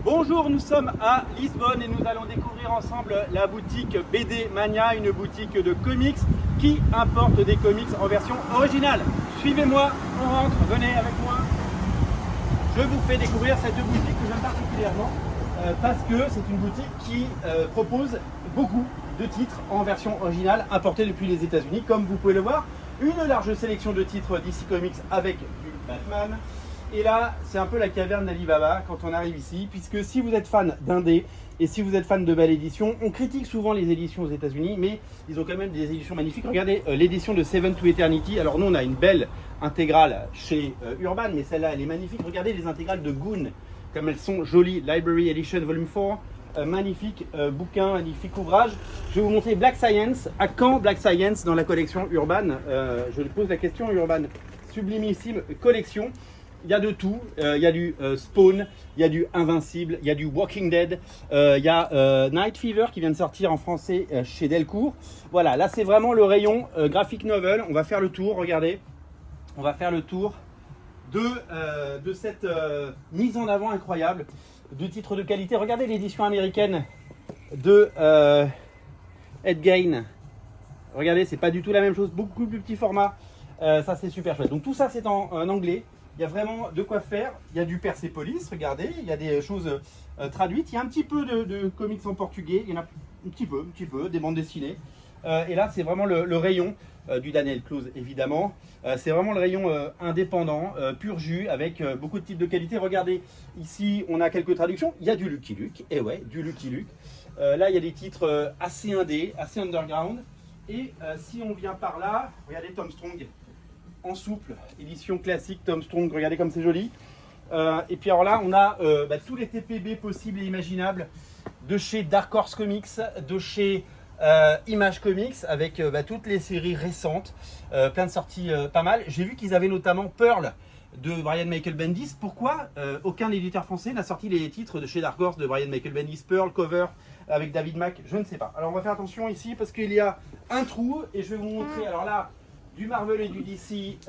Bonjour, nous sommes à Lisbonne et nous allons découvrir ensemble la boutique BD Mania, une boutique de comics qui importe des comics en version originale. Suivez-moi, on rentre, venez avec moi. Je vous fais découvrir cette boutique que j'aime particulièrement parce que c'est une boutique qui propose beaucoup de titres en version originale importés depuis les États-Unis. Comme vous pouvez le voir, une large sélection de titres DC Comics avec du Batman. Et là, c'est un peu la caverne d'Ali Baba quand on arrive ici, puisque si vous êtes fan d'indé et si vous êtes fan de belle édition, on critique souvent les éditions aux États-Unis, mais ils ont quand même des éditions magnifiques. Regardez l'édition de Seven to Eternity. Alors nous, on a une belle intégrale chez Urban, mais celle-là, elle est magnifique. Regardez les intégrales de Goon, comme elles sont jolies. Library Edition Volume 4, magnifique bouquin, magnifique ouvrage. Je vais vous montrer Black Science. À quand Black Science dans la collection Urban? Je pose la question Urban. Sublimissime collection. Il y a de tout, il y a du Spawn, il y a du Invincible, il y a du Walking Dead, il y a Night Fever qui vient de sortir en français chez Delcourt. Voilà, là c'est vraiment le rayon graphic novel. On va faire le tour, regardez. On va faire le tour de cette mise en avant incroyable de titres de qualité. Regardez l'édition américaine de Ed Gein. Regardez, c'est pas du tout la même chose, beaucoup plus petit format. Ça c'est super chouette. Donc tout ça c'est en anglais. Il y a vraiment de quoi faire. Il y a du Persepolis, regardez, il y a des choses traduites. Il y a un petit peu de comics en portugais, il y en a un petit peu, des bandes dessinées. Et là, c'est vraiment le rayon du Daniel Close, évidemment. C'est vraiment le rayon indépendant, pur jus, avec beaucoup de types de qualité. Regardez, ici, on a quelques traductions. Il y a du Lucky Luke, et ouais, du Lucky Luke. Là, il y a des titres assez indés, assez underground. Et si on vient par là, regardez Tom Strong. En souple, édition classique Tom Strong, regardez comme c'est joli. Et puis alors là, on a tous les TPB possibles et imaginables de chez Dark Horse Comics, de chez Image Comics, avec toutes les séries récentes, plein de sorties pas mal. J'ai vu qu'ils avaient notamment Pearl de Brian Michael Bendis. Pourquoi aucun éditeur français n'a sorti les titres de chez Dark Horse de Brian Michael Bendis, Pearl, cover avec David Mack? Je ne sais pas. Alors on va faire attention ici parce qu'il y a un trou et je vais vous montrer. Alors là, du Marvel et du DC,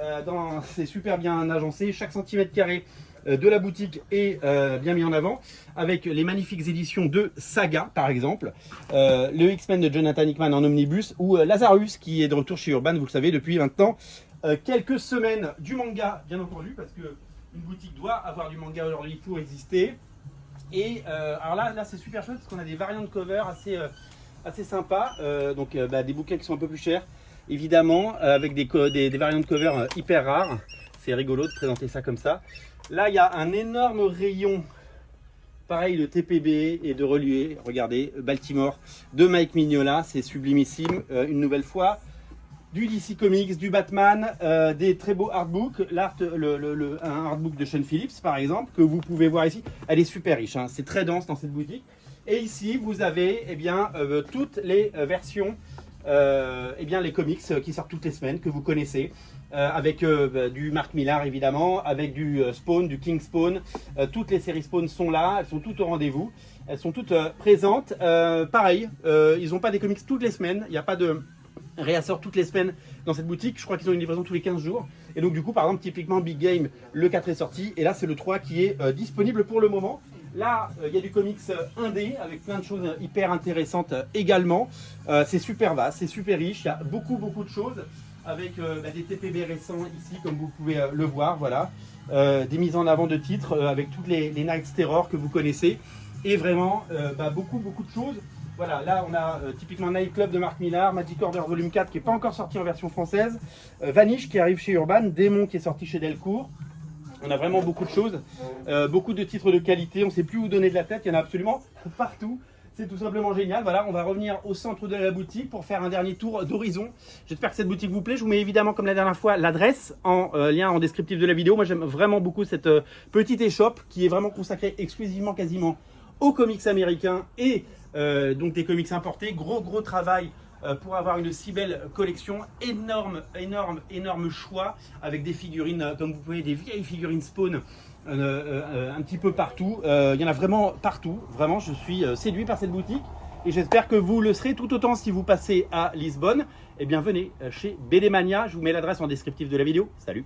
c'est super bien agencé. Chaque centimètre carré de la boutique est bien mis en avant, avec les magnifiques éditions de Saga, par exemple, le X-Men de Jonathan Hickman en omnibus, ou Lazarus, qui est de retour chez Urban, vous le savez, depuis maintenant quelques semaines. Du manga, bien entendu, parce qu'une boutique doit avoir du manga aujourd'hui pour exister. Et alors là c'est super chouette, parce qu'on a des variantes de cover assez sympas, des bouquins qui sont un peu plus chers. Évidemment, avec des variantes de cover hyper rares. C'est rigolo de présenter ça comme ça. Là, il y a un énorme rayon, pareil, de TPB et de relié. Regardez, Baltimore, de Mike Mignola, c'est sublimissime. Une nouvelle fois, du DC Comics, du Batman, des très beaux artbooks. Un artbook de Sean Phillips, par exemple, que vous pouvez voir ici. Elle est super riche, hein. C'est très dense dans cette boutique. Et ici, vous avez toutes les versions. Les comics qui sortent toutes les semaines, que vous connaissez, avec du Mark Millar évidemment, avec du Spawn, du King Spawn. Toutes les séries Spawn sont là, elles sont toutes au rendez-vous, elles sont toutes présentes. Pareil, ils n'ont pas des comics toutes les semaines, il n'y a pas de réassort toutes les semaines dans cette boutique. Je crois qu'ils ont une livraison tous les 15 jours. Et donc du coup, par exemple, typiquement Big Game, le 4 est sorti, et là c'est le 3 qui est disponible pour le moment. Là, il y a du comics indé avec plein de choses hyper intéressantes également. C'est super vaste, c'est super riche. Il y a beaucoup de choses avec des TPB récents ici, comme vous pouvez le voir. Voilà, des mises en avant de titres avec toutes les Night's Terror que vous connaissez. Et vraiment, beaucoup de choses. Voilà, là on a typiquement Night Club de Mark Millar, Magic Order Volume 4 qui n'est pas encore sorti en version française, Vanish qui arrive chez Urban, Démon qui est sorti chez Delcourt. On a vraiment beaucoup de choses, beaucoup de titres de qualité, on ne sait plus où donner de la tête, il y en a absolument partout. C'est tout simplement génial. Voilà, on va revenir au centre de la boutique pour faire un dernier tour d'horizon. J'espère que cette boutique vous plaît. Je vous mets évidemment, comme la dernière fois, l'adresse en lien en descriptif de la vidéo. Moi, j'aime vraiment beaucoup cette petite échoppe qui est vraiment consacrée exclusivement quasiment aux comics américains et donc des comics importés. Gros travail pour avoir une si belle collection, énorme choix avec des figurines, comme vous pouvez, des vieilles figurines Spawn un petit peu partout. Il y en a vraiment partout. Vraiment, je suis séduit par cette boutique et j'espère que vous le serez tout autant si vous passez à Lisbonne. Eh bien, venez chez BD Mania. Je vous mets l'adresse en descriptif de la vidéo. Salut!